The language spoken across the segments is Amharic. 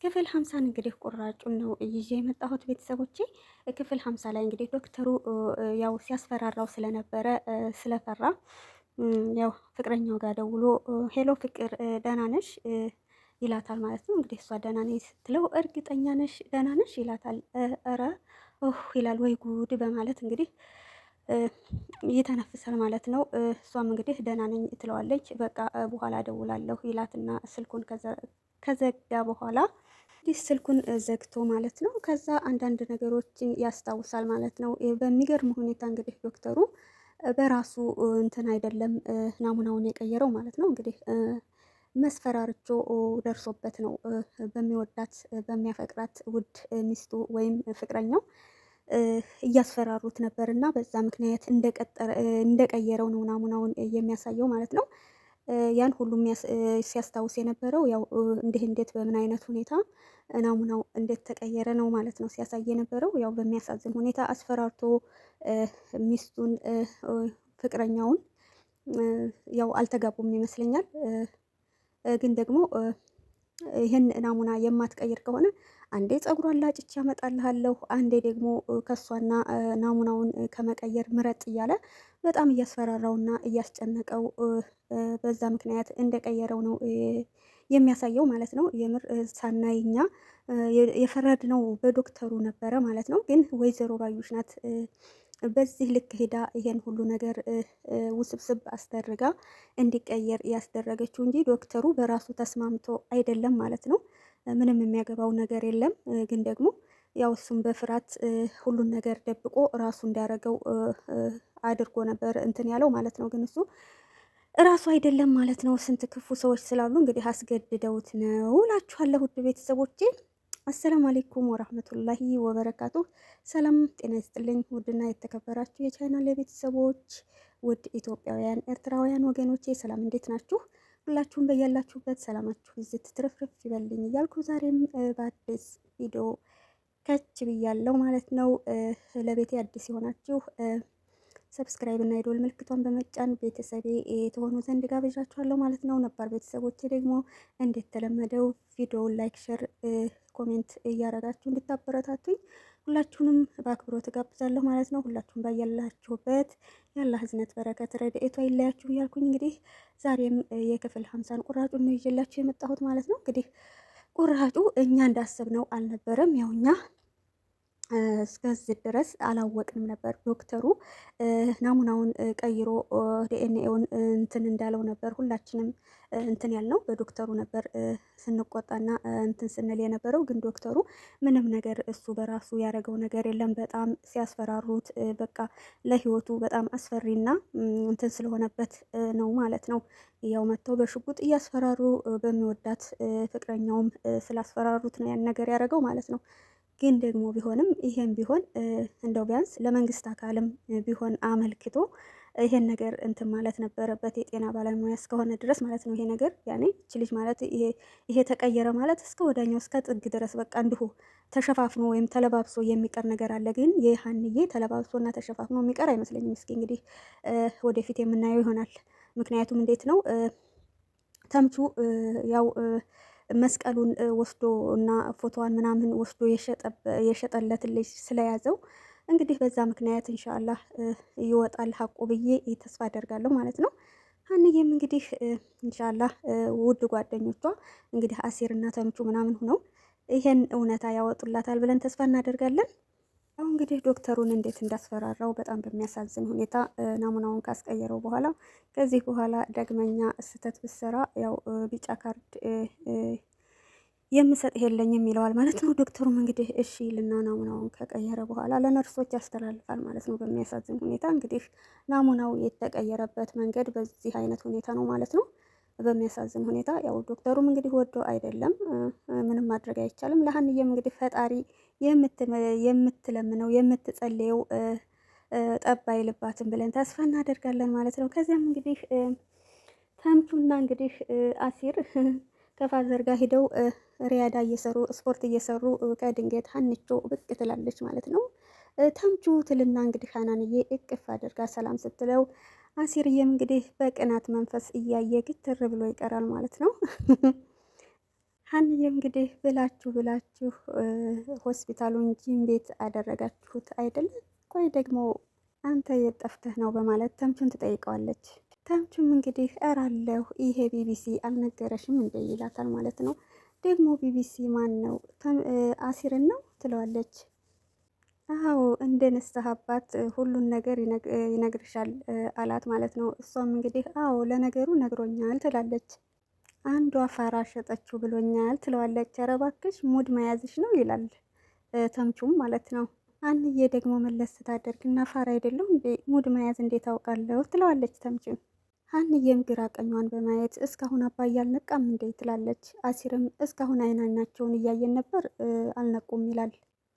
ክፍል 50 እንግዲህ ቁራጩን ነው ይዤ የመጣሁት ቤተሰቦቼ። ክፍል 50 ላይ እንግዲህ ዶክተሩ ያው ሲያስፈራራው ስለነበረ ስለፈራ ያው ፍቅረኛው ጋር ደውሎ ሄሎ ፍቅር ደህና ነሽ ይላታል ማለት ነው። እንግዲህ እሷ ደህና ነኝ ስትለው እርግጠኛ ነሽ ደህና ነሽ ይላታል። ኧረ ይላል ወይ ጉድ በማለት እንግዲህ ይተነፍሳል ማለት ነው። እሷም እንግዲህ ደህና ነኝ ትለዋለች። በቃ በኋላ እደውላለሁ ይላትና ስልኩን ከዘጋ በኋላ እንግዲህ ስልኩን ዘግቶ ማለት ነው። ከዛ አንዳንድ ነገሮችን ያስታውሳል ማለት ነው። በሚገርም ሁኔታ እንግዲህ ዶክተሩ በራሱ እንትን አይደለም ናሙናውን የቀየረው ማለት ነው። እንግዲህ መስፈራርቾ ደርሶበት ነው በሚወዳት በሚያፈቅራት ውድ ሚስቱ ወይም ፍቅረኛው እያስፈራሩት ነበር እና በዛ ምክንያት እንደቀየረው ነው ናሙናውን የሚያሳየው ማለት ነው። ያን ሁሉም ሲያስታውስ የነበረው ያው እንዴት በምን አይነት ሁኔታ ናሙናው እንዴት ተቀየረ ነው ማለት ነው ሲያሳይ የነበረው። ያው በሚያሳዝን ሁኔታ አስፈራርቶ ሚስቱን ፍቅረኛውን ያው አልተጋቡም ይመስለኛል። ግን ደግሞ ይህን ናሙና የማትቀይር ከሆነ አንዴ ፀጉሯን ላጭቼ ያመጣልሃለሁ፣ አንዴ ደግሞ ከሷና ናሙናውን ከመቀየር ምረጥ እያለ በጣም እያስፈራራውና እያስጨነቀው በዛ ምክንያት እንደቀየረው ነው የሚያሳየው ማለት ነው። የምር ሳናይኛ የፈረድነው በዶክተሩ ነበረ ማለት ነው። ግን ወይዘሮ ባዩሽ ናት በዚህ ልክ ሄዳ ይሄን ሁሉ ነገር ውስብስብ አስደርጋ እንዲቀየር ያስደረገችው እንጂ ዶክተሩ በራሱ ተስማምቶ አይደለም ማለት ነው። ምንም የሚያገባው ነገር የለም። ግን ደግሞ ያው እሱም በፍርሃት ሁሉን ነገር ደብቆ ራሱ እንዲያደርገው አድርጎ ነበር እንትን ያለው ማለት ነው። ግን እሱ እራሱ አይደለም ማለት ነው። ስንት ክፉ ሰዎች ስላሉ እንግዲህ አስገድደውት ነው እላችኋለሁ ውድ ቤተሰቦቼ። አሰላሙ አሌይኩም ወራህመቱላሂ ወበረካቱ። ሰላም ጤና ይስጥልኝ ውድና የተከበራችሁ የቻናል ቤተሰቦች፣ ውድ ኢትዮጵያውያን ኤርትራውያን ወገኖቼ ሰላም እንዴት ናችሁ? ሁላችሁም በያላችሁበት ሰላማችሁ ይዝት ትርፍርፍ ይበልኝ እያልኩ ዛሬም በአዲስ ቪዲዮ ከች ብያለሁ ማለት ነው። ለቤቴ አዲስ የሆናችሁ ሰብስክራይብ እና የደወል ምልክቷን በመጫን ቤተሰቤ የተሆኑ ዘንድ ጋብዣችኋለሁ ማለት ነው። ነባር ቤተሰቦቼ ደግሞ እንዴት ተለመደው ቪዲዮውን ላይክ፣ ሼር፣ ኮሜንት እያረጋችሁ እንድታበረታቱኝ ሁላችሁንም በአክብሮት ጋብዛለሁ ማለት ነው። ሁላችሁም ባያላችሁበት ያለ ህዝነት በረከት ረድኤቱ አይለያችሁ እያልኩኝ እንግዲህ ዛሬም የክፍል 50 ቁራጩን ነው ይዤላችሁ የመጣሁት ማለት ነው። እንግዲህ ቁራጩ እኛ እንዳሰብነው አልነበረም። ያው እኛ እስከዚህ ድረስ አላወቅንም ነበር። ዶክተሩ ናሙናውን ቀይሮ ዲኤንኤውን እንትን እንዳለው ነበር ሁላችንም እንትን ያልነው በዶክተሩ ነበር ስንቆጣና እንትን ስንል የነበረው። ግን ዶክተሩ ምንም ነገር እሱ በራሱ ያደረገው ነገር የለም። በጣም ሲያስፈራሩት በቃ ለህይወቱ በጣም አስፈሪና እንትን ስለሆነበት ነው ማለት ነው። ያው መጥተው በሽጉጥ እያስፈራሩ በሚወዳት ፍቅረኛውም ስላስፈራሩት ነው ያን ነገር ያደረገው ማለት ነው። ግን ደግሞ ቢሆንም ይሄን ቢሆን እንደው ቢያንስ ለመንግስት አካልም ቢሆን አመልክቶ ይሄን ነገር እንትን ማለት ነበረበት፣ የጤና ባለሙያ እስከሆነ ድረስ ማለት ነው። ይሄ ነገር ያኔ እቺ ልጅ ማለት ይሄ ተቀየረ ማለት እስከ ወዳኛው እስከ ጥግ ድረስ በቃ እንዲሁ ተሸፋፍኖ ወይም ተለባብሶ የሚቀር ነገር አለ። ግን የሀንዬ ተለባብሶና ተሸፋፍኖ የሚቀር አይመስለኝም። እስኪ እንግዲህ ወደፊት የምናየው ይሆናል። ምክንያቱም እንዴት ነው ተምቹ ያው መስቀሉን ወስዶ እና ፎቶዋን ምናምን ወስዶ የሸጠለት ልጅ ስለያዘው እንግዲህ በዛ ምክንያት ኢንሻአላህ ይወጣል ሀቁ ብዬ ተስፋ አደርጋለሁ ማለት ነው። ሀንዬም እንግዲህ ኢንሻአላህ ውድ ጓደኞቿ እንግዲህ አሲርና ተምቹ ምናምን ሆነው ይሄን እውነታ ያወጡላታል ብለን ተስፋ እናደርጋለን። አሁን እንግዲህ ዶክተሩን እንዴት እንዳስፈራራው በጣም በሚያሳዝን ሁኔታ ናሙናውን ካስቀየረው በኋላ ከዚህ በኋላ ዳግመኛ ስህተት ብትሰራ ያው ቢጫ ካርድ የምሰጥ የለኝም ይለዋል ማለት ነው። ዶክተሩም እንግዲህ እሺ ልና ናሙናውን ከቀየረ በኋላ ለነርሶች ያስተላልፋል ማለት ነው። በሚያሳዝን ሁኔታ እንግዲህ ናሙናው የተቀየረበት መንገድ በዚህ አይነት ሁኔታ ነው ማለት ነው። በሚያሳዝን ሁኔታ ያው ዶክተሩም እንግዲህ ወዶ አይደለም፣ ምንም ማድረግ አይቻልም። ለሀንዬም እንግዲህ ፈጣሪ የምትለምነው የምትጸልየው ጠብ አይልባትም ብለን ተስፋ እናደርጋለን ማለት ነው። ከዚያም እንግዲህ ተምቹና እንግዲህ አሲር ከፋዘር ጋር ሂደው ሪያዳ እየሰሩ ስፖርት እየሰሩ ከድንገት ሀንቾ ብቅ ትላለች ማለት ነው። ተምቹ ትልና እንግዲህ ሀናንዬ እቅፍ አድርጋ ሰላም ስትለው አሲርዬም እንግዲህ በቅናት መንፈስ እያየ ግትር ብሎ ይቀራል ማለት ነው። ሀንዬም እንግዲህ ብላችሁ ብላችሁ ሆስፒታሉን ጂም ቤት አደረጋችሁት አይደለም? ቆይ ደግሞ አንተ የት ጠፍተህ ነው በማለት ተምቹን ትጠይቀዋለች። ተምቹም እንግዲህ እራለሁ ይሄ ቢቢሲ አልነገረሽም እንደ ይላታል ማለት ነው። ደግሞ ቢቢሲ ማን ነው? አሲርን ነው ትለዋለች። አዎ እንደ ንስሐ አባት ሁሉን ነገር ይነግርሻል አላት ማለት ነው። እሷም እንግዲህ አዎ ለነገሩ ነግሮኛል ትላለች። አንዷ ፋራ ሸጠችው ብሎኛል ትለዋለች። ኧረ እባክሽ ሙድ መያዝሽ ነው ይላል ተምቹም ማለት ነው። አንዬ ደግሞ መለስ ስታደርግና ፋራ አይደለም እንዴ ሙድ መያዝ እንዴት አውቃለሁ ትለዋለች ተምቹም። ሀንዬም ግራ ቀኟን በማየት እስካሁን አባዬ አልነቃም እንዴ ትላለች። አሲርም እስካሁን አይናቸውን እያየን ነበር አልነቁም ይላል።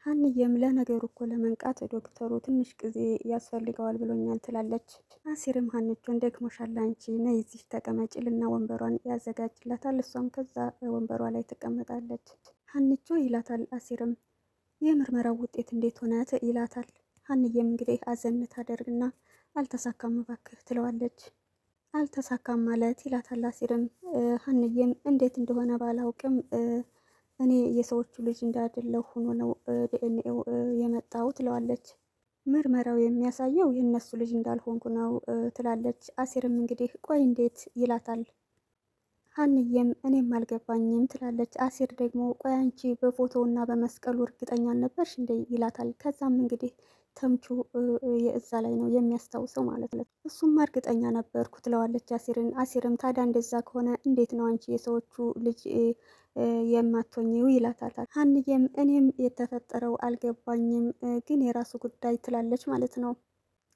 ሀንዬም ለነገሩ እኮ ለመንቃት ዶክተሩ ትንሽ ጊዜ ያስፈልገዋል ብሎኛል ትላለች። አሲርም ሀንቾን ደክሞሻል አንቺ ነይ እዚህ ተቀመጭ ልና ወንበሯን ያዘጋጅላታል። እሷም ከዛ ወንበሯ ላይ ትቀመጣለች። ሀንቾ ይላታል አሲርም የምርመራው ውጤት እንዴት ሆነ ይላታል። ሀንዬም እንግዲህ አዘን ታደርግና አልተሳካም እባክህ ትለዋለች። አልተሳካም ማለት ይላታል አሲርም። ሀንዬም እንዴት እንደሆነ ባላውቅም እኔ የሰዎቹ ልጅ እንዳይደለሁ ሆኖ ነው ዲኤንኤው የመጣው ትለዋለች። ምርመራው የሚያሳየው የእነሱ ልጅ እንዳልሆንኩ ነው ትላለች። አሲርም እንግዲህ ቆይ እንዴት ይላታል። ሀንዬም እኔም አልገባኝም ትላለች። አሲር ደግሞ ቆይ አንቺ በፎቶውና በመስቀሉ እርግጠኛ አልነበርሽ እንደ ይላታል። ከዛም እንግዲህ ተምቹ የእዛ ላይ ነው የሚያስታውሰው ማለት ነው። እሱም እርግጠኛ ነበርኩ ትለዋለች አሲርን። አሲርም ታዲያ እንደዛ ከሆነ እንዴት ነው አንቺ የሰዎቹ ልጅ የማትሆኝው ይላታል። ሀንዬም እኔም የተፈጠረው አልገባኝም ግን የራሱ ጉዳይ ትላለች ማለት ነው።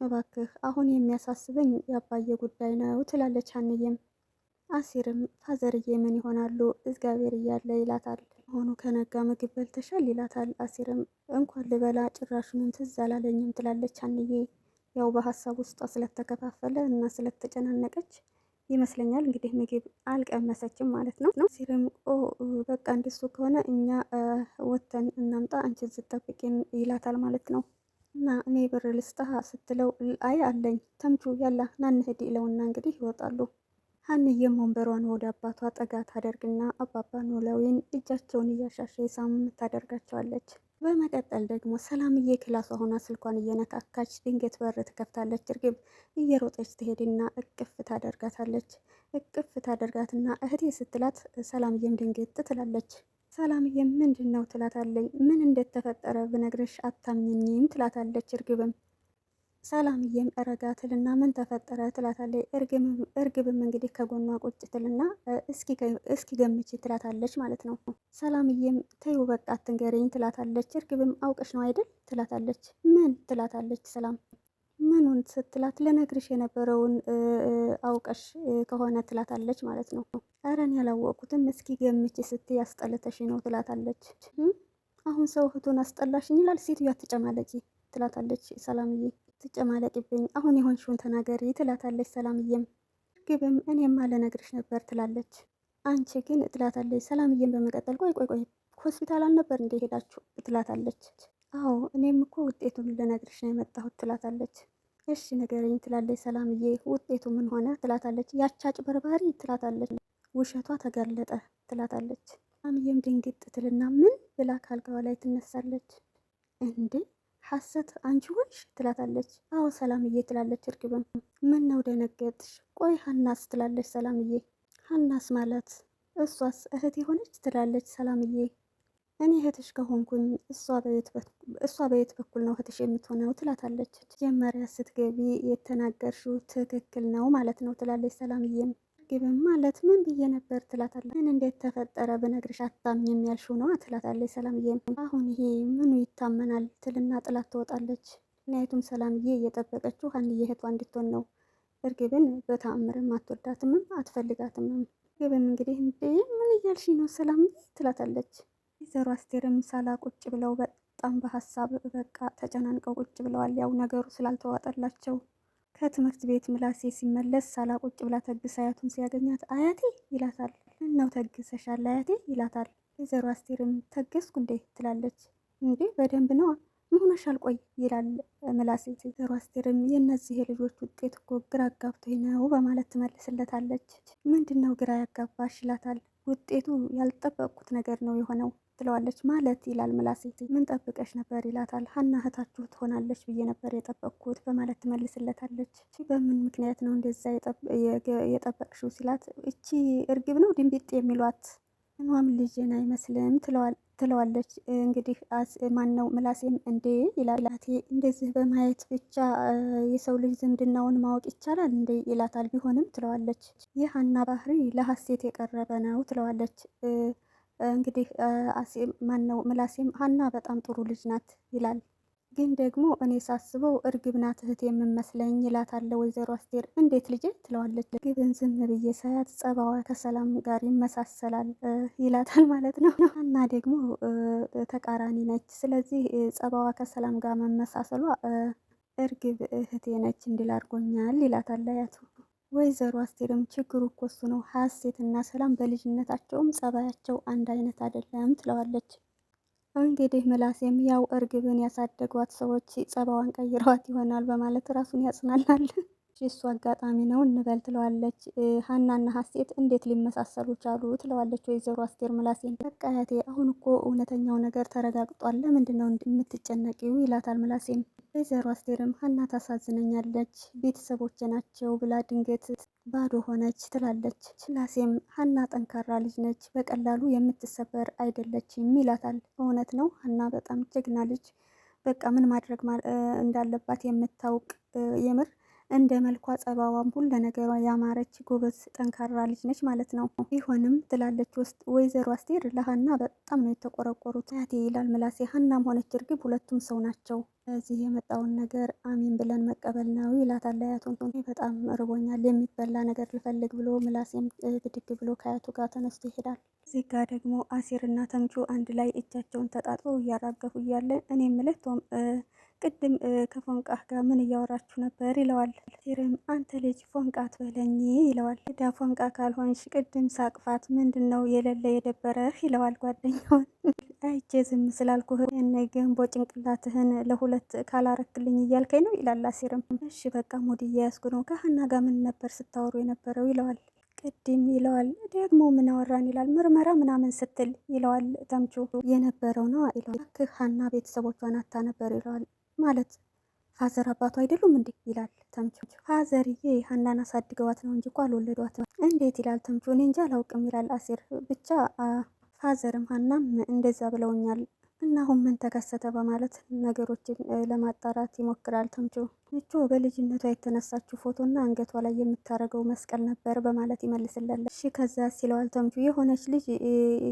እባክህ አሁን የሚያሳስበኝ የአባዬ ጉዳይ ነው ትላለች ሀንዬም። አሲርም ፋዘርዬ ምን ይሆናሉ እግዚአብሔር እያለ ይላታል። ሆኖ ከነጋ ምግብ በልተሻል ይላታል። አሲርም እንኳን ልበላ ጭራሹንም ትዝ አላለኝም ትላለች ሀንዬ። ያው በሀሳብ ውስጧ ስለተከፋፈለ እና ስለተጨናነቀች ይመስለኛል እንግዲህ ምግብ አልቀመሰችም ማለት ነው። አሲርም በቃ እንደሱ ከሆነ እኛ ወተን እናምጣ አንቺ ዝጠብቂን ይላታል ማለት ነው። እና እኔ ብር ልስጥሃ ስትለው አይ አለኝ ተምቹ ያላ ናንህድ ይለውና እንግዲህ ይወጣሉ። ሀንዬም ወንበሯን ወደ አባቷ ጠጋ ታደርግና አባባ ኖላዊን እጃቸውን እያሻሸ ሳም ታደርጋቸዋለች። በመቀጠል ደግሞ ሰላምዬ ክላሷ ሆና ስልኳን እየነካካች ድንገት በር ትከፍታለች። እርግብ እየሮጠች ትሄድና እቅፍ ታደርጋታለች። እቅፍ ታደርጋትና እህቴ ስትላት ሰላምዬም ድንገት ትላለች። ሰላምዬም ምንድን ነው ትላታለች። ምን እንደተፈጠረ ብነግርሽ አታምኝም ትላታለች እርግብም። ሰላምዬም ረጋ ትልና ምን ተፈጠረ ትላታለች። እርግብም እንግዲህ ከጎኗ ቁጭ ትልና እስኪ ገምቺ ትላታለች ማለት ነው። ሰላምዬም ተይው በቃ አትንገሪኝ ትላታለች። እርግብም አውቀሽ ነው አይደል ትላታለች። ምን ትላታለች ሰላም። ምኑን ስትላት ልነግርሽ የነበረውን አውቀሽ ከሆነ ትላታለች ማለት ነው። ኧረ እኔ ያላወቅኩትም እስኪ ገምቺ ስትይ አስጠልተሽ ነው ትላታለች። አሁን ሰው እህቱን አስጠላሽኝ ይላል። ሴትዮ አትጨማለቂ ትላታለች ሰላምዬ። ትጨማለቂብኝ አሁን የሆንሽውን ተናገሪ ትላታለች ሰላምዬም። እርግብም እኔማ ልነግርሽ ነበር ትላለች። አንቺ ግን ትላታለች ሰላምዬም። በመቀጠል ቆይ ሆስፒታል አልነበር እንደ ሄዳችሁ ትላታለች። አዎ እኔም እኮ ውጤቱን ልነግርሽ ነው የመጣሁት ትላታለች። እሺ ንገሪኝ ትላለች ሰላምዬ። ውጤቱ ምን ሆነ ትላታለች። ያች አጭበርባሪ ትላታለች። ውሸቷ ተጋለጠ ትላታለች። ሰላምዬም ድንግጥ ትልና ምን ብላ ካልጋዋ ላይ ትነሳለች። እንዴ ሐሰት አንቺ ሆንሽ ትላታለች። አዎ ሰላምዬ ትላለች እርግብም። ምን ነው ደነገጥሽ? ቆይ ሀናስ ትላለች ሰላምዬ። ሀናስ ማለት እሷስ እህት የሆነች ትላለች ሰላምዬ። እኔ እህትሽ ከሆንኩኝ እሷ በየት በኩል ነው እህትሽ የምትሆነው ትላታለች። መጀመሪያ ስትገቢ የተናገርሽው ትክክል ነው ማለት ነው ትላለች ሰላምዬም። እርግብም ማለት ምን ብዬ ነበር ትላታለች። ምን እንዴት ተፈጠረ ብነግርሽ አታምኝም ያልሽው ነዋ ትላታለች ሰላምዬም። አሁን ይሄ ምኑ ይታመናል ትልና ጥላት ትወጣለች። ምክንያቱም ሰላምዬ እየጠበቀችው ሀንዬ እህቷ እንድትሆን ነው። እርግብን በተአምርም አትወዳትምም አትፈልጋትምም። እርግብም እንግዲህ እንዴ ምን እያልሽ ነው ሰላምዬ ትላታለች። ወይዘሮ አስቴርም ሳላ ቁጭ ብለው በጣም በሀሳብ በቃ ተጨናንቀው ቁጭ ብለዋል። ያው ነገሩ ስላልተዋጠላቸው ከትምህርት ቤት ምላሴ ሲመለስ ሳላ ቁጭ ብላ ተግስ አያቱን ሲያገኛት አያቴ ይላታል። እናው ተግሰሻል አያቴ ይላታል። ወይዘሮ አስቴርም ተገስኩ እንዴ ትላለች። እንዴ በደንብ ነዋ መሆነሻል ቆይ ይላል ምላሴ። ወይዘሮ አስቴርም የእነዚህ የልጆች ውጤት እኮ ግራ አጋብቶኝ ነው በማለት ትመልስለታለች። ምንድን ነው ግራ ያጋባሽ ይላታል። ውጤቱ ያልጠበቅኩት ነገር ነው የሆነው ትለዋለች። ማለት ይላል ምላሴ። ምን ጠብቀሽ ነበር ይላታል። ሀና እህታችሁ ትሆናለች ብዬ ነበር የጠበቅኩት በማለት ትመልስለታለች። በምን ምክንያት ነው እንደዛ የጠበቅሽው ሲላት፣ እቺ እርግብ ነው ድንቢጥ የሚሏት እናም ልጅን አይመስልም ትለዋለች። እንግዲህ ማን ነው ምላሴም እንዴ ይላላቴ እንደዚህ በማየት ብቻ የሰው ልጅ ዝምድናውን ማወቅ ይቻላል እንዴ ይላታል። ቢሆንም ትለዋለች። የሀና ባህሪ ለሀሴት የቀረበ ነው ትለዋለች። እንግዲህ ማን ነው ምላሴም ሀና በጣም ጥሩ ልጅ ናት ይላል። ግን ደግሞ እኔ ሳስበው እርግብ ናት እህት የምመስለኝ ይላታል ወይዘሮ አስቴር። እንዴት ልጄ ትለዋለች። እርግብን ዝም ብዬ ሳያት ጸባዋ ከሰላም ጋር ይመሳሰላል ይላታል ማለት ነው። እና ደግሞ ተቃራኒ ነች። ስለዚህ ጸባዋ ከሰላም ጋር መመሳሰሏ እርግብ እህቴ ነች እንዲል አድርጎኛል ይላታል አያቱ። ወይዘሮ አስቴርም ችግሩ እኮ እሱ ነው፣ ሀሴትና ሰላም በልጅነታቸውም ጸባያቸው አንድ አይነት አይደለም ትለዋለች። እንግዲህ ምላሴም ያው እርግብን ያሳደጓት ሰዎች ጸባዋን ቀይረዋት ይሆናል በማለት ራሱን ያጽናናል። እሱ አጋጣሚ ነው እንበል ትለዋለች። ሀናና ሀሴት እንዴት ሊመሳሰሉ ቻሉ ትለዋለች ወይዘሮ አስቴር ምላሴን። በቃ አያቴ አሁን እኮ እውነተኛው ነገር ተረጋግጧል፣ ለምንድን ነው የምትጨነቂው ይላታል ምላሴም። ወይዘሮ አስቴርም ሀና ታሳዝነኛለች፣ ቤተሰቦቼ ናቸው ብላ ድንገት ባዶ ሆነች ትላለች። ምላሴም ሀና ጠንካራ ልጅ ነች፣ በቀላሉ የምትሰበር አይደለችም ይላታል። እውነት ነው ሀና በጣም ጀግና ልጅ፣ በቃ ምን ማድረግ እንዳለባት የምታውቅ የምር እንደ መልኳ ጸባዋም ሁሉ ነገሯ ያማረች ጎበዝ ጠንካራ ልጅ ነች ማለት ነው። ቢሆንም ትላለች ውስጥ ወይዘሮ አስቴር ለሀና በጣም ነው የተቆረቆሩት አያቴ ይላል ምላሴ። ሀናም ሆነች እርግብ ሁለቱም ሰው ናቸው። እዚህ የመጣውን ነገር አሚን ብለን መቀበል ነው ይላታል አያቱን። በጣም ርቦኛል የሚበላ ነገር ልፈልግ ብሎ ምላሴም ብድግ ብሎ ከአያቱ ጋር ተነስቶ ይሄዳል። እዚህ ጋር ደግሞ አሴርና ተምቹ አንድ ላይ እጃቸውን ተጣጥበው እያራገፉ እያለ እኔ የምልህ ቶም ቅድም ከፎንቃህ ጋር ምን እያወራችሁ ነበር ይለዋል። አሴርም አንተ ልጅ ፎንቃ አትበለኝ ይለዋል። ዳ ፎንቃ ካልሆንሽ ቅድም ሳቅፋት ምንድን ነው የሌለ የደበረህ ይለዋል ጓደኛውን። አይቼ ዝም ስላልኩህ ገንቦ ጭንቅላትህን ለሁለት ካላረክልኝ እያልከኝ ነው ይላል አሴርም። እሺ በቃ ሙድ እየያዝኩ ነው፣ ከሀና ጋር ምን ነበር ስታወሩ የነበረው ይለዋል። ቅድም ይለዋል። ደግሞ ምን አወራን ይላል። ምርመራ ምናምን ስትል ይለዋል ተምቹ። የነበረው ነው ይለዋል። ሀና ቤተሰቦቿን አታ ነበር ይለዋል። ማለት ፋዘር አባቱ አይደሉም እንዴ ይላል ተምቹ። ፋዘርዬ ሀናን አሳድገዋት ነው እንጂ እኮ አልወለዷትም። እንዴት ይላል ተምቹ። እኔ እንጂ አላውቅም ይላል አሴር። ብቻ ፋዘርም ሀናም እንደዛ ብለውኛል እና አሁን ምን ተከሰተ በማለት ነገሮችን ለማጣራት ይሞክራል ተምቹ። ምቹ በልጅነቷ የተነሳችው ፎቶና አንገቷ ላይ የምታደርገው መስቀል ነበር በማለት ይመልስላል። እሺ ከዛ ሲለዋል ተምቹ። የሆነች ልጅ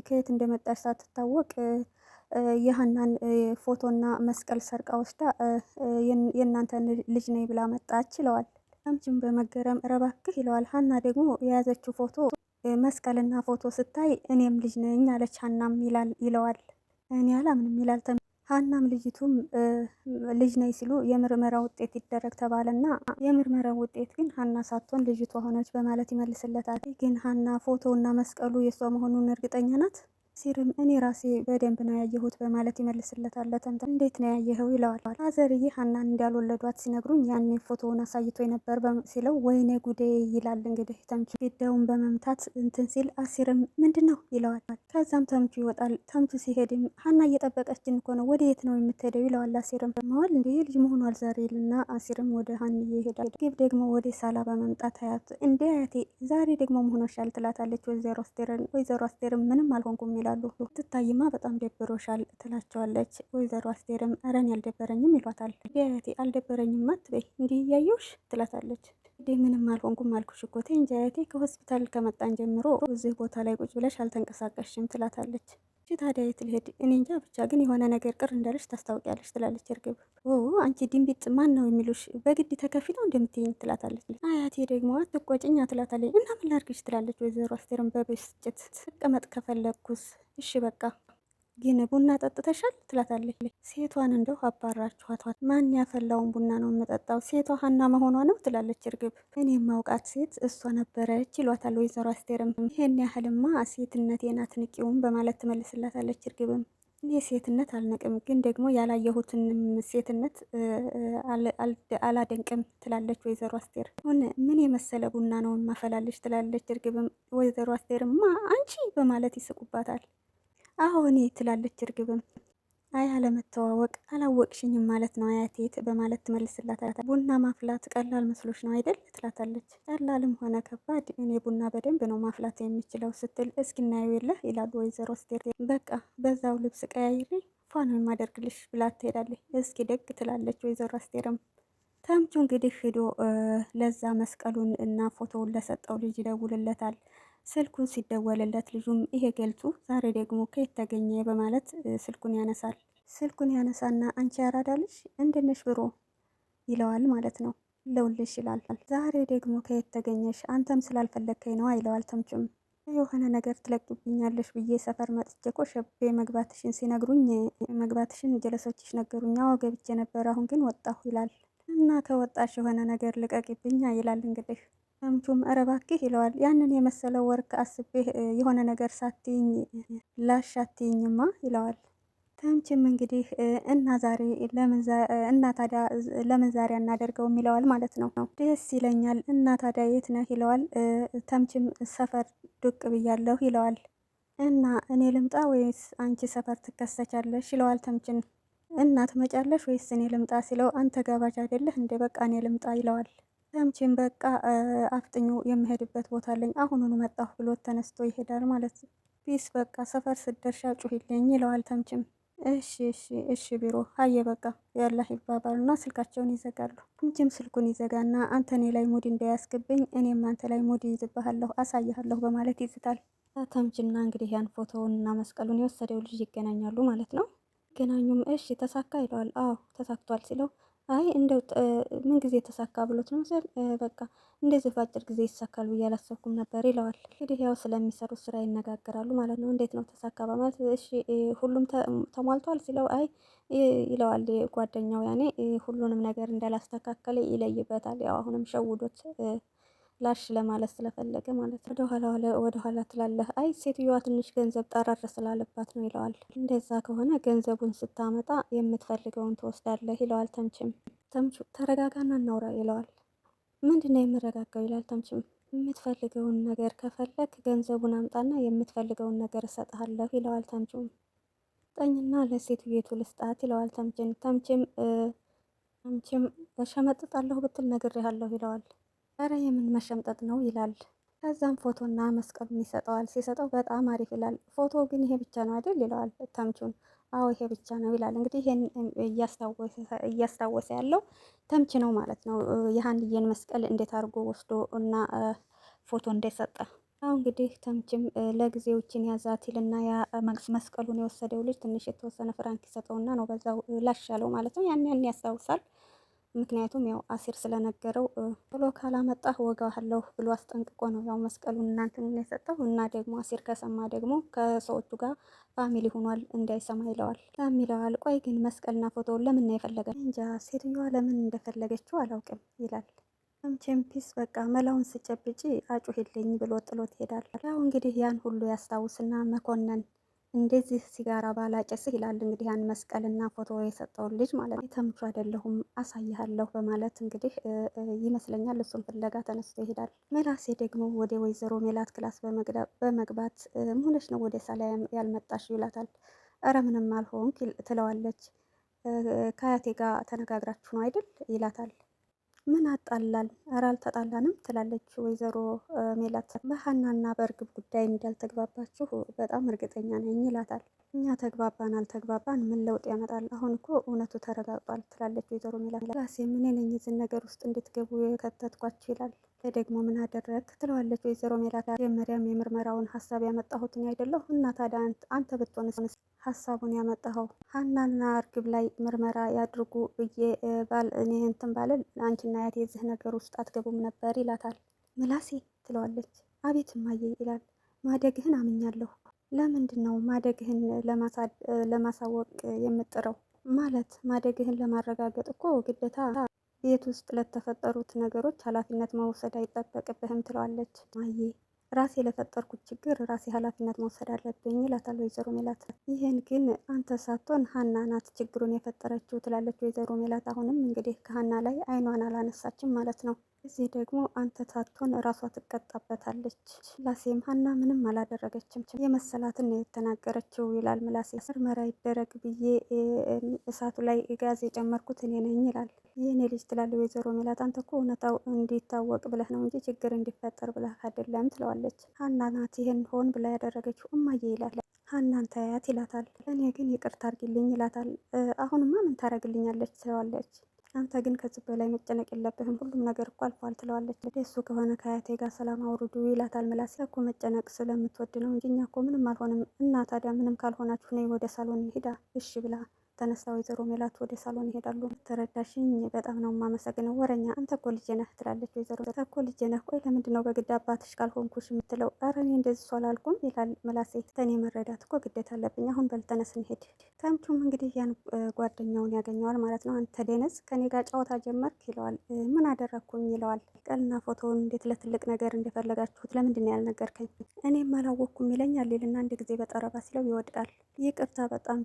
ከየት እንደመጣች ሳትታወቅ የሀናን ፎቶና መስቀል ሰርቃ ወስዳ የእናንተን ልጅ ነኝ ብላ መጣች ይለዋል። ተምቹም በመገረም ረባክህ ይለዋል። ሀና ደግሞ የያዘችው ፎቶ መስቀልና ፎቶ ስታይ እኔም ልጅ ነኝ አለች ሀናም ይለዋል። እኔ አላምንም ይላል ተምቹ። ሀናም ልጅቱም ልጅ ነኝ ሲሉ የምርመራ ውጤት ይደረግ ተባለና የምርመራው ውጤት ግን ሀና ሳትሆን ልጅቷ ሆነች በማለት ይመልስለታል። ግን ሀና ፎቶውና መስቀሉ የሷ መሆኑን እርግጠኛ ናት? ሲርም እኔ ራሴ በደንብ ነው ያየሁት በማለት ይመልስለታል። ተምቹ እንዴት ነው ያየኸው ይለዋል። ፋዘርዬ ሀናን እንዳልወለዷት ሲነግሩኝ ያኔ ፎቶውን አሳይቶ ነበር ሲለው ወይኔ ጉዴ ይላል። እንግዲህ ተምቹ ግዳውን በመምታት እንትን ሲል አሲርም ምንድን ነው ይለዋል። ከዛም ተምቹ ይወጣል። ተምቹ ሲሄድም ሀና እየጠበቀችን እኮ ነው፣ ወደየት ነው የምትሄደው ይለዋል። አሲርም መዋል እንደ ልጅ መሆኗል ዛሬ ይልና አሲርም ወደ ሀንዬ ይሄዳል። ግብ ደግሞ ወደ ሳላ በመምጣት አያት እንደ አያቴ ዛሬ ደግሞ መሆኖሻል ትላታለች ወይዘሮ አስቴርን። ወይዘሮ አስቴርም ምንም አልሆንኩም ይላሉ። ትታይማ በጣም ደብሮሻል ትላቸዋለች። ወይዘሮ አስቴርም እረን ያልደበረኝም ይሏታል። አያቴ አልደበረኝም አትበይ እንዲህ እያየሁሽ ትላታለች። እንዲህ ምንም አልሆንኩም አልኩሽ እኮ ተይ እንጂ አያቴ ከሆስፒታል ከመጣን ጀምሮ እዚህ ቦታ ላይ ቁጭ ብለሽ አልተንቀሳቀስሽም ትላታለች። ታዲያ የት ልሄድ እኔ እንጃ፣ ብቻ ግን የሆነ ነገር ቅር እንዳለሽ ታስታውቂያለሽ ትላለች እርግብ። አንቺ ድንቢጥ ማን ነው የሚሉሽ? በግድ ተከፊ ነው እንደምትይኝ ትላታለች። አያቴ ደግሞ አትቆጭኛ ትላታለች። እና ምን ላድርግሽ ትላለች ወይዘሮ አስቴርም በብስጭት። ስቀመጥ ከፈለግኩስ እሺ በቃ ግን ቡና ጠጥተሻል ትላታለች። ሴቷን እንደው አባራችኋት፣ ማን ያፈላውን ቡና ነው የምጠጣው? ሴቷ ሀና መሆኗ ነው ትላለች እርግብ። እኔ የማውቃት ሴት እሷ ነበረች ይሏታል ወይዘሮ አስቴርም። ይሄን ያህልማ ሴትነቴን አትንቂውም በማለት ትመልስላታለች እርግብም። እኔ ሴትነት አልነቅም፣ ግን ደግሞ ያላየሁትንም ሴትነት አላደንቅም ትላለች ወይዘሮ አስቴር። አሁን ምን የመሰለ ቡና ነው ማፈላልሽ ትላለች እርግብም። ወይዘሮ አስቴርማ አንቺ በማለት ይስቁባታል። አዎ እኔ ትላለች እርግብም። አይ አለመተዋወቅ አላወቅሽኝም ማለት ነው አያቴት በማለት ትመልስላታለች። ቡና ማፍላት ቀላል መስሎች ነው አይደል ትላታለች። ቀላልም ሆነ ከባድ እኔ ቡና በደንብ ነው ማፍላት የሚችለው ስትል እስኪ እናየው የለ ይላሉ ወይዘሮ አስቴር። በቃ በዛው ልብስ ቀያይሬ ፏ ነው የማደርግልሽ ብላ ትሄዳለች። እስኪ ደግ ትላለች ወይዘሮ አስቴርም። ተምቹ እንግዲህ ሂዶ ለዛ መስቀሉን እና ፎቶውን ለሰጠው ልጅ ይደውልለታል። ስልኩን ሲደወልለት ልጁም ይሄ ገልጹ ዛሬ ደግሞ ከየት ተገኘ በማለት ስልኩን ያነሳል። ስልኩን ያነሳና አንቺ ያራዳልሽ እንድንሽ ብሮ ይለዋል ማለት ነው። ለውልሽ ይላል። ዛሬ ደግሞ ከየት ተገኘሽ አንተም ስላልፈለግከኝ ነው ይለዋል። ተምቹም የሆነ ነገር ትለቅብኛለሽ ብዬ ሰፈር መጥቼ እኮ ሸቤ መግባትሽን ሲነግሩኝ መግባትሽን ጀለሶችሽ ነገሩኝ። አዎ ገብቼ ነበር አሁን ግን ወጣሁ ይላል። እና ከወጣሽ የሆነ ነገር ልቀቂብኛ ይላል እንግዲህ ተምቹም ኧረ እባክህ ይለዋል። ያንን የመሰለው ወርቅ አስቤ የሆነ ነገር ሳትይኝ ላሽ አትይኝማ ይለዋል። ተምቹም እንግዲህ እና ዛሬ እና ታዲያ ለምን ዛሬ አናደርገውም ይለዋል ማለት ነው። ደስ ይለኛል እና ታዲያ የት ነህ ይለዋል። ተምቹም ሰፈር ዱቅ ብያለሁ ይለዋል። እና እኔ ልምጣ ወይስ አንቺ ሰፈር ትከሰቻለሽ ይለዋል ተምቹን። እና ትመጫለሽ ወይስ እኔ ልምጣ ሲለው አንተ ጋባዥ አይደለህ እንደ በቃ እኔ ልምጣ ይለዋል። ተምቹም በቃ አፍጥኙ የምሄድበት ቦታ አለኝ አሁኑኑ መጣሁ ብሎ ተነስቶ ይሄዳል ማለት ነው። ፒስ በቃ ሰፈር ስደርሻ ጩሂልኝ ይለዋል ተምቹም። እሺ ቢሮ ሀየ በቃ ያላህ ይባባሉና ስልካቸውን ይዘጋሉ። ተምቹም ስልኩን ይዘጋና አንተ እኔ ላይ ሙድ እንዳያስገብኝ እኔም አንተ ላይ ሙድ ይዝብሃለሁ አሳይሃለሁ በማለት ይዝታል። ተምቹና እንግዲህ ያን ፎቶውንና መስቀሉን የወሰደው ልጅ ይገናኛሉ ማለት ነው። ገናኙም እሺ ተሳካ ይለዋል። አዎ ተሳክቷል ሲለው አይ እንደው ምን ጊዜ ተሳካ ብሎት ነው ስል በቃ እንደዚህ በአጭር ጊዜ ይሳካል ብዬ አላሰብኩም ነበር ይለዋል። እንግዲህ ያው ስለሚሰሩት ስራ ይነጋገራሉ ማለት ነው። እንዴት ነው ተሳካ በማለት እሺ ሁሉም ተሟልቷል ሲለው አይ ይለዋል ጓደኛው ያኔ ሁሉንም ነገር እንዳላስተካከለ ይለይበታል። ያው አሁንም ሸውዶት ላሽ ለማለት ስለፈለገ ማለት ነው። ወደ ኋላ ትላለህ። አይ ሴትዮዋ ትንሽ ገንዘብ ጠረር ስላለባት ነው ይለዋል። እንደዛ ከሆነ ገንዘቡን ስታመጣ የምትፈልገውን ትወስዳለህ ይለዋል። ተምቹ ተረጋጋና እናውራ ይለዋል። ምንድን ነው የምረጋጋው ይላል ተምቹም። የምትፈልገውን ነገር ከፈለግ ገንዘቡን አምጣና የምትፈልገውን ነገር እሰጥሃለሁ ይለዋል። ተምቹም ጠኝና ለሴትዮቱ ልስጣት ይለዋል። ተምቹም እሸመጥጣለሁ ብትል ነግሬሃለሁ ይለዋል። ኧረ የምን መሸምጠጥ ነው ይላል። ከዛም ፎቶና መስቀሉን ይሰጠዋል። ሲሰጠው በጣም አሪፍ ይላል። ፎቶ ግን ይሄ ብቻ ነው አይደል ይለዋል ተምቹን። አዎ ይሄ ብቻ ነው ይላል። እንግዲህ ይሄን እያስታወሰ ያለው ተምቹ ነው ማለት ነው። የሀንዬን መስቀል እንዴት አድርጎ ወስዶ እና ፎቶ እንደሰጠ አሁን እንግዲህ ተምቹም ለጊዜዎችን ያዛት ይልና ያ መስቀሉን የወሰደው ልጅ ትንሽ የተወሰነ ፍራንክ ይሰጠውና ነው በዛው ላሽ ያለው ማለት ነው። ያን ያስታውሳል። ምክንያቱም ያው አሲር ስለነገረው ብሎ ካላመጣህ ወጋሃለሁ ብሎ አስጠንቅቆ ነው ያው መስቀሉን እናንተን የሰጠው እና ደግሞ አሲር ከሰማ ደግሞ ከሰዎቹ ጋር ፋሚሊ ሆኗል እንዳይሰማ ይለዋል። ይለዋል። ቆይ ግን መስቀልና ፎቶውን ለምን ነው የፈለገ? እንጃ ሴትዮዋ ለምን እንደፈለገችው አላውቅም ይላል። ተምቹም ፒስ በቃ መላውን ስጨብጪ አጩሂልኝ ብሎ ጥሎት ይሄዳል። ያው እንግዲህ ያን ሁሉ ያስታውስና መኮንን እንደዚህ ሲጋራ ባላጨስህ ይላል። እንግዲህ ያን መስቀልና ፎቶ የሰጠውን ልጅ ማለት ነው። ተምቹ አይደለሁም አሳይሃለሁ በማለት እንግዲህ ይመስለኛል እሱን ፍለጋ ተነስቶ ይሄዳል። ሜላሴ ደግሞ ወደ ወይዘሮ ሜላት ክላስ በመግባት ሆነች ነው ወደ ሰላም ያልመጣሽ ይላታል። እረ ምንም አልሆንክ ትለዋለች። ከአያቴ ጋር ተነጋግራችሁ ነው አይደል ይላታል። ምን አጣላል? ኧረ አልተጣላንም ትላለች ወይዘሮ ሜላት። በሀናና በእርግብ ጉዳይ እንዳልተግባባችሁ በጣም እርግጠኛ ነኝ ይላታል። እኛ ተግባባን አልተግባባን ምን ለውጥ ያመጣል? አሁን እኮ እውነቱ ተረጋግጧል ትላለች ወይዘሮ ሜላት። ራሴ ምን ነኝ እዚህ ነገር ውስጥ እንድትገቡ የከተትኳችሁ ይላል። ደግሞ ምን አደረግ ትለዋለች ወይዘሮ ሜላት። መጀመሪያም የምርመራውን ሀሳብ ያመጣሁት እኔ አይደለሁ እና ታዲያ አንተ ብትሆንስ ሀሳቡን ያመጣኸው? ሀናና እርግብ ላይ ምርመራ ያድርጉ ብዬ እኔ እንትን ባልል አንቺና አያቴ የዚህ ነገር ውስጥ አትገቡም ነበር ይላታል። ምላሴ ትለዋለች። አቤት እማዬ ይላል። ማደግህን አምኛለሁ። ለምንድን ነው ማደግህን ለማሳወቅ የምጥረው? ማለት ማደግህን ለማረጋገጥ እኮ ግዴታ ቤት ውስጥ ለተፈጠሩት ነገሮች ኃላፊነት መውሰድ አይጠበቅብህም ትለዋለች። እማዬ ራሴ ለፈጠርኩት ችግር ራሴ ኃላፊነት መውሰድ አለብኝ ይላታል ወይዘሮ ሜላት። ይህን ግን አንተ ሳትሆን ሀና ናት ችግሩን የፈጠረችው ትላለች ወይዘሮ ሜላት። አሁንም እንግዲህ ከሀና ላይ አይኗን አላነሳችም ማለት ነው። እዚህ ደግሞ አንተ ሳትሆን ራሷ ትቀጣበታለች። ምላሴም ሀና ምንም አላደረገችም የመሰላትን ነው የተናገረችው ይላል ምላሴ። ምርመራ ይደረግ ብዬ እሳቱ ላይ ጋዝ የጨመርኩት እኔ ነኝ ይላል። ይህኔ ልጅ ትላለች ወይዘሮ ሜላት። አንተ እኮ እውነታው እንዲታወቅ ብለህ ነው እንጂ ችግር እንዲፈጠር ብለህ አይደለም ትለዋለች። ሀና ናት ይህን ሆን ብላ ያደረገችው እማዬ ይላል። ሀናን ታያት ይላታል። እኔ ግን ይቅርታ አድርጊልኝ ይላታል። አሁንማ ምን ታደርግልኛለች ትለዋለች። አንተ ግን ከዚህ በላይ መጨነቅ የለብህም ሁሉም ነገር እኮ አልፏል ትለዋለች። እሱ ከሆነ ከአያቴ ጋር ሰላም አውርዱ ይላታል ምላሴ። እኮ መጨነቅ ስለምትወድ ነው እንጂ እኛ እኮ ምንም አልሆንም። እና ታዲያ ምንም ካልሆናችሁ ነይ ወደ ሳሎን ሄዳ እሺ ብላ ተነሳ ወይዘሮ ሜላት ወደ ሳሎን ይሄዳሉ። ተረዳሽኝ? በጣም ነው የማመሰግነው። ወረኛ አንተ እኮ ልጄ ነህ ትላለች ወይዘሮ። አንተ እኮ ልጄ ነህ። ቆይ ለምንድን ነው በግድ አባትሽ ካልሆንኩሽ የምትለው? ኧረ እኔ እንደዚህ እሷ አላልኩም ይላል ምላሴ። ተኔ መረዳት እኮ ግዴታ አለብኝ። አሁን በል ተነስ እንሂድ። ተምቹም እንግዲህ ያን ጓደኛውን ያገኘዋል ማለት ነው። አንተ ደነዝ ከኔ ጋር ጨዋታ ጀመርክ ይለዋል። ምን አደረግኩኝ ይለዋል። ቀልና ፎቶውን እንዴት ለትልቅ ነገር እንደፈለጋችሁት ለምንድን ነው ያልነገርከኝ? እኔም አላወቅኩም ይለኛል ልና አንድ ጊዜ በጠረባ ሲለው ይወድቃል። ይቅርታ በጣም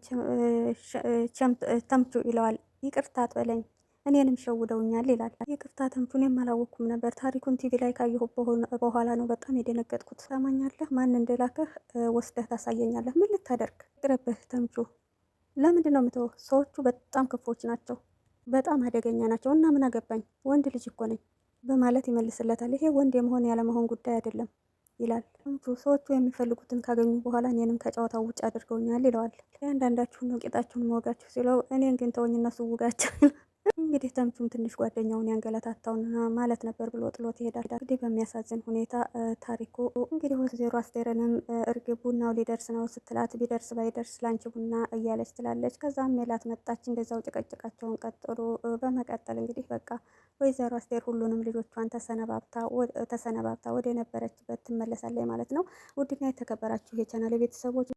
ተምቹ ይለዋል። ይቅርታ አትበለኝ እኔንም ሸውደውኛል ይላል። ይቅርታ ተምቹ እኔም አላወቅኩም ነበር። ታሪኩን ቲቪ ላይ ካየሁ በኋላ ነው በጣም የደነገጥኩት። ሰማኛለህ? ማን እንደላከህ ወስደህ ታሳየኛለህ። ምን ልታደርግ? ቅረብህ ተምቹ። ለምንድን ነው የምተወው? ሰዎቹ በጣም ክፎች ናቸው፣ በጣም አደገኛ ናቸው እና ምን አገባኝ? ወንድ ልጅ እኮ ነኝ በማለት ይመልስለታል። ይሄ ወንድ የመሆን ያለመሆን ጉዳይ አይደለም ይላል። ሰዎቹ የሚፈልጉትን ካገኙ በኋላ እኔንም ከጨዋታው ውጭ አድርገውኛል ይለዋል። እያንዳንዳችሁን ነው ቂጣችሁን መወጋችሁ ሲለው እኔን ግን ተወኝ እነሱ ውጋቸው። እንግዲህ ተምቹም ትንሽ ጓደኛውን ያንገላታታውና ማለት ነበር ብሎ ጥሎት ይሄዳል። እንግዲህ በሚያሳዝን ሁኔታ ታሪኩ እንግዲህ ወይዘሮ አስቴርንም እርግብ ቡናው ሊደርስ ነው ስትላት ቢደርስ ባይደርስ ላንቺ ቡና እያለች ትላለች። ከዛም ሜላት መጣች። እንደዛው ጭቅጭቃቸውን ቀጥሎ በመቀጠል እንግዲህ በቃ ወይዘሮ አስቴር ሁሉንም ልጆቿን ተሰነባብታ ወደ ነበረችበት ትመለሳለች ማለት ነው። ውድና የተከበራችሁ የቻናል ቤተሰቦች